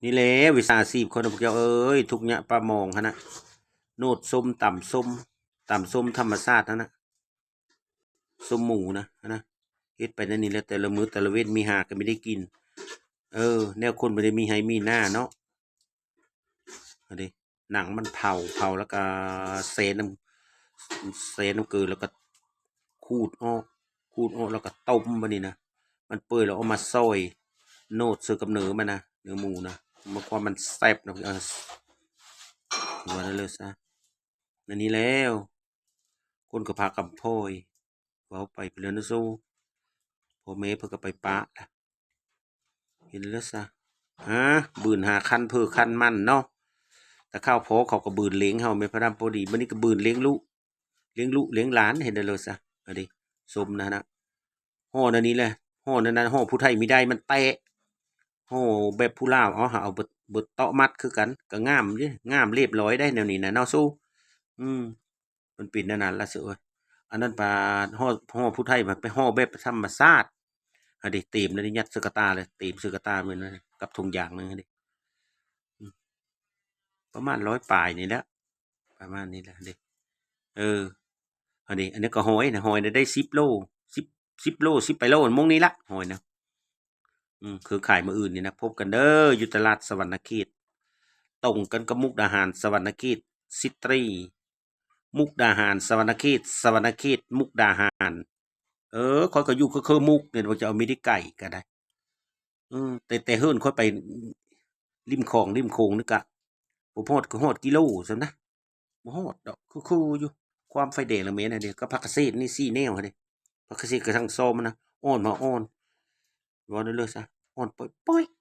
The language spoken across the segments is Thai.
นี่แหละวิชาชีพคนพวกเจ้าเอ้ยทุกเนี่ยปลามองฮะนะโนดส้มต่ำส้มธรรมชาตินะส้มหมูนะเฮ็ดไปนั่นนี่แหล้วแต่ละมื้อแต่ละเว้นมีหาก็ไม่ได้กินแนวคนไม่ได้มีให้มีหน้าเนาะเอาดิหนังมันเผาแล้วก็เซน้ำเกลือแล้วก็ขูดออกแล้วก็ต้มบัดนี้นะมันเปื่อยแล้วเอามาซอยโนดซื้อกับเนื้อมันนะเนื้อหมูนะมันความมันแซ่บนะว่าได้เลยซะอันนี้แล้วคนก็พากันโพยเว้าไปเรื่องนั้นสู้พ่อแม่เพิ่นก็ไปปะล่ะเห็นแล้วซะฮะบืนหาคันเพื่อคันมันเนาะแต่ข้าวโพเขาก็บืนเลี้ยงเฮาแม่นพระดำพอดีบัดนี้ก็บืนเลี้ยงหลานเห็นได้เลยซะเอาดิสมนะฮ้อนอันนี้แหละฮ้อนอันนั้นฮ้อผู้ไทยไม่ได้มันแตะฮ้อแบบผู้ลาวเอาเบิดเตาะมัดคือกันก็งามเด้งามเรียบร้อยได้แนวนี้นะเนาะสู้อืมมันเป็นแนวนั้นล่ะเสือเอ้ยอันนั้นปลาฮ้อผู้ไทยมันไปฮ้อแบบธรรมชาติอันนี้ตีมอันนี้ยัดใส่กระตาเลยตีมใส่กระตาเหมือนนั้นกับถุงยางหนึงอันนี้อืมประมาณ100ปลายนี่แหละประมาณนี้แหละอันนี้เอออันนี้ก็หอยนะหอยน่ะได้10โล10โล10ไปโลมงนี้ละหอยนะ คือขายมื้ออื่นนี่นะพบกันเด้ออยู่ตลาดสวรรณเขตตรงกันกับมุกดาหารสวรรณเขตซิตรีมุกดาหารสวรรณเขตมุกดาหารข้อยก็อยู่คือมุกเนี่ยว่าจะเอามีได้ไก่ก็ได้แต่เฮิ้นค่อยไปริมคลองริมโขงนี่ก็บ่ฮอดก็ฮอดกิโลซั้นนะบ่ฮอดดอกคืออยู่ความไฟแดงละแม่นอันเดะก็ผักเกษตรนี่4แนวหั้นเดะผักเกษตรก็ทั้งซอมมันนะอ้อนมาอ้อนเว้าได้เลยซะอ้อนป๊อยๆ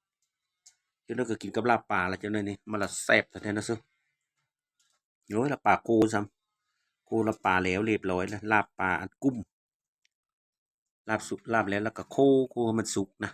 cho nênก็กินกับลาบปลาแล้วจังได๋นี่มันละแซ่บแท้ๆนะซึโอ้ยลาบปลาโกซ้ำโกลาบปลาแล้วเรียบร้อยแล้วลาบปลาอันกุ้มลาบสุกลาบแล้วก็โคให้มันสุกนะ